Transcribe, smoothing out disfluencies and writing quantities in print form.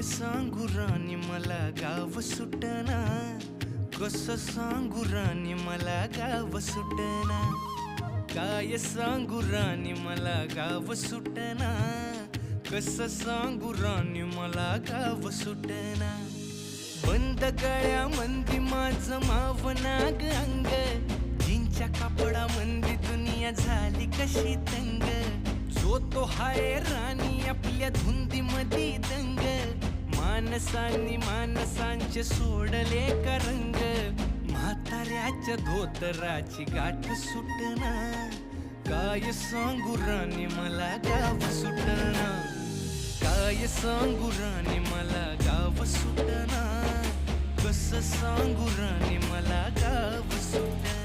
काय सांगू राणी मला गाव सुटना, कसं सांगू राणी मला गाव सुटना, काय सांगू राणी मला गाव सुटना, कसं सांगू राणी मला गाव सुटना. बंद गळ्यामंदी माझं मावनाग अंग, जीनच्या कापडामंदी दुनिया झाली कशी तंग. जो तो हाय राणी आपल्या धुंदीमधी दंग, माणसांनी माणसांचे सोडले का रंग. म्हाताऱ्याच्या धोतराची गाठ सुटना, काय सांगू राणी मला गाव सुटना, काय सांगू राणी मला गाव सुटना, कसं सांगू राणी मला गाव सुटना.